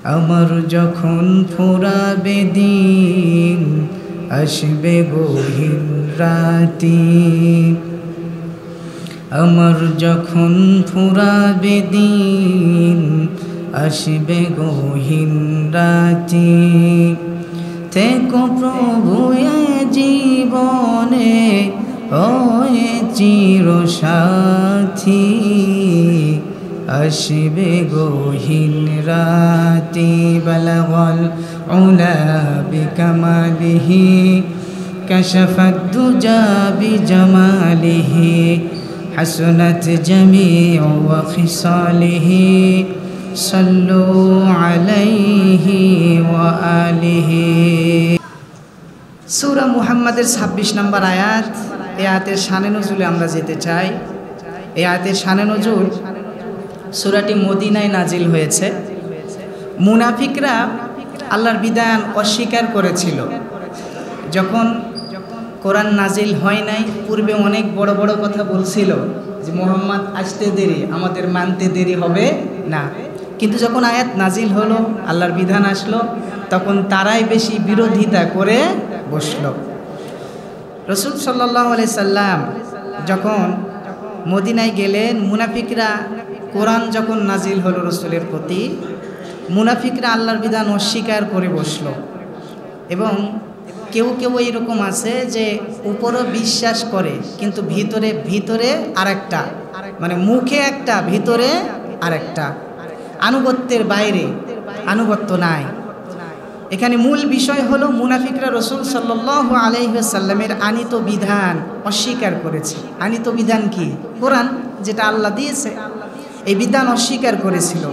আমার যখন ফুরাবে দিন, আসবে গহীন রাতি। আমার যখন ফুরাবে দিন, আসবে গহীন রাতি। থেকো প্রভু এ জীবনে ওয়ে চির সাথী, আসবে গহীন রাতি। বালাগাল উলা বিকামালিহি, কাশাফাদ দুজা বিজামালিহি, হাসনাত জামিউ খিসালিহি, সাল্লু আলাইহি ওয়া আলিহি। সূরা মুহাম্মাদের ২৬ নম্বর আয়াত। এই আয়াতের শানে নজুলে আমরা যেতে চাই। এই আয়াতের শানে নজুল, সূরাটি মদিনায় নাজিল হয়েছে। মুনাফিকরা আল্লাহর বিধান অস্বীকার করেছিল। যখন কোরআন নাজিল হয় নাই, পূর্বে অনেক বড় বড় কথা বলছিল যে মুহাম্মদ আসতে দেরি, আমাদের মানতে দেরি হবে না। কিন্তু যখন আয়াত নাজিল হলো, আল্লাহর বিধান আসলো, তখন তারাই বেশি বিরোধিতা করে বসল। রাসূল সাল্লাল্লাহু আলাইহি সাল্লাম যখন মদিনায় গেলেন, মুনাফিকরা কোরআন যখন নাজিল হলো রাসূলের প্রতি, মুনাফিকরা আল্লাহর বিধান অস্বীকার করে বসল। এবং কেউ কেউ এরকম আছে যে উপরও বিশ্বাস করে কিন্তু ভিতরে ভিতরে আরেকটা, মানে মুখে একটা ভিতরে আরেকটা, আনুগত্যের বাইরে আনুগত্য নাই। এখানে মূল বিষয় হলো মুনাফিকরা রাসূল সাল্লাল্লাহু আলাইহি ওয়াসাল্লামের আনিত বিধান অস্বীকার করেছে। আনিত বিধান কি? কোরআন, যেটা আল্লাহ দিয়েছে, এই বিধান অস্বীকার করেছিল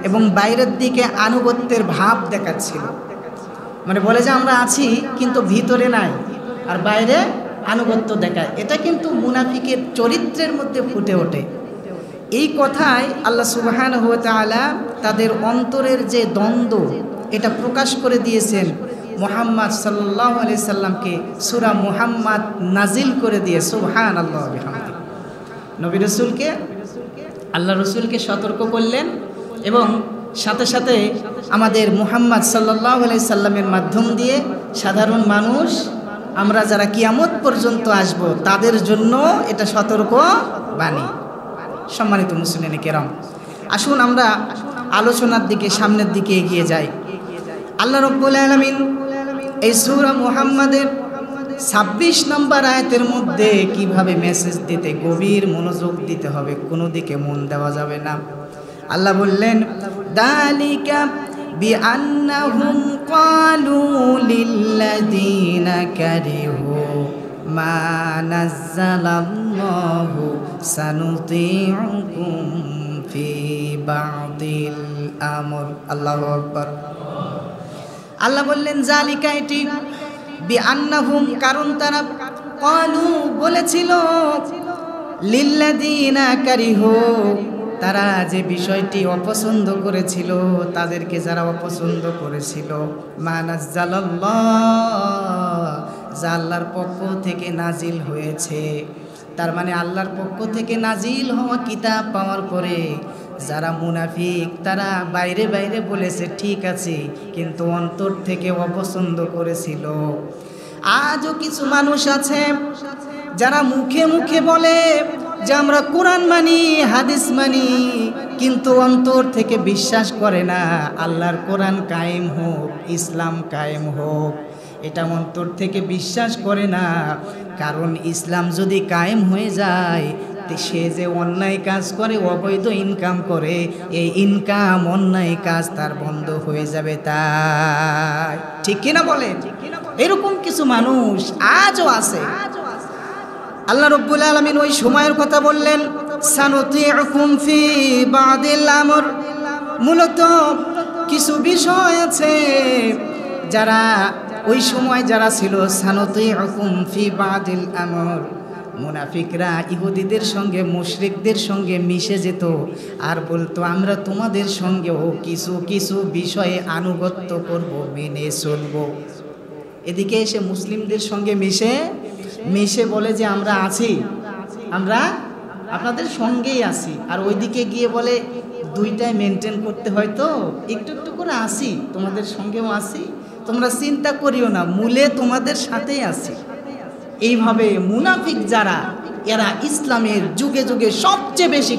এবং বাইরের দিকে আনুগত্যের ভাব দেখাচ্ছিল। মানে বলে যে আমরা আছি কিন্তু ভিতরে নাই, আর বাইরে আনুগত্য দেখায়। এটা কিন্তু মুনাফিকের চরিত্রের মধ্যে ফুটে ওঠে। এই কথায় আল্লাহ সুবহানাহু ওয়া তাআলা তাদের অন্তরের যে দ্বন্দ্ব, এটা প্রকাশ করে দিয়েছেন মুহাম্মদ সাল্লাল্লাহু আলাইহি সাল্লামকে সূরা মুহাম্মদ নাজিল করে দিয়ে। সুবহানাল্লাহ ওয়া বিহামদিহি। নবী রাসূলকে, আল্লাহ রাসূলকে সতর্ক করলেন এবং সাথে সাথে আমাদের মুহাম্মদ সাল্লাল্লাহু আলাইহি সাল্লামের মাধ্যম দিয়ে সাধারণ মানুষ, আমরা যারা কিয়ামত পর্যন্ত আসব, তাদের জন্য এটা সতর্ক বাণী। সম্মানিত মুসলিম কেরাম, আসুন আমরা আলোচনার দিকে, সামনের দিকে এগিয়ে যাই। আল্লাহ রাব্বুল আলামিন এই সূরা মুহাম্মাদের ২৬ নম্বর আয়াতের মধ্যে কিভাবে মেসেজ দিতে, গভীর মনোযোগ দিতে হবে, কোনো দিকে মন দেওয়া যাবে না। আল্লাহ বললেন, দালিকা বিআন্নাহুম ক্বালু লিল্লাযীনা কারিহু মা নাযালাল্লাহু সানুতিউকুম ফি বা'দিল আমর। আল্লাহু আকবার। আল্লাহ বললেন, জালিকা, এটি, বিআন্নাহুম, কারণ তারা, ক্বালু, বলেছিল, লিল্লাযীনা কারিহু, তারা যে বিষয়টি অপছন্দ করেছিল, তাদেরকে যারা অপছন্দ করেছিল, মা নাযালাল্লাহ, যা আল্লাহর পক্ষ থেকে নাজিল হয়েছে। তার মানে আল্লাহর পক্ষ থেকে নাজিল হওয়া কিতাব পাওয়ার পরে যারা মুনাফিক, তারা বাইরে বাইরে বলেছে ঠিক আছে, কিন্তু অন্তর থেকে অপছন্দ করেছিল। আজও কিছু মানুষ আছে যারা মুখে মুখে বলে যে আমরা কোরআন মানি, হাদিস মানি, কিন্তু অন্তর থেকে বিশ্বাস করে না আল্লাহর কোরআন কায়েম হোক, ইসলাম কায়েম হোক। এটা অন্তর থেকে বিশ্বাস করে না, কারণ ইসলাম যদি কায়েম হয়ে যায়, সে যে অন্যায় কাজ করে, অবৈধ ইনকাম করে, এই ইনকাম, অন্যায় কাজ তার বন্ধ হয়ে যাবে। তাই ঠিক কিনা বলেন? এরকম কিছু মানুষ আজও আছে। আল্লাহ রাব্বুল আলামিন ওই সময়ের কথা বললেন, সানুতিউকুম ফি বা'দিল আমর। মূলত কিছু বিষয় আছে যারা ওই সময় যারা ছিল, সানুতিউকুম ফি বা'দিল আমর, মুনাফিকরা ইহুদিদের সঙ্গে, মুশরিকদের সঙ্গে মিশে যেত আর বলতো আমরা তোমাদের সঙ্গেও কিছু কিছু বিষয়ে আনুগত্য করব, মেনে চলব। এদিকে এসে মুসলিমদের সঙ্গে মিশে বলে যে আমরা আছি, আমরা আপনাদের সঙ্গেই আছি, আর ওইদিকে গিয়ে বলে দুইটাই মেনটেন করতে হয়, তো একটু একটু করে আসি, তোমাদের সঙ্গেও আসি, তোমরা চিন্তা করিও না, মূলে তোমাদের সাথেই আসি। এইভাবে মুনাফিক যারা, এরা ইসলামের যুগে যুগে সবচেয়ে বেশি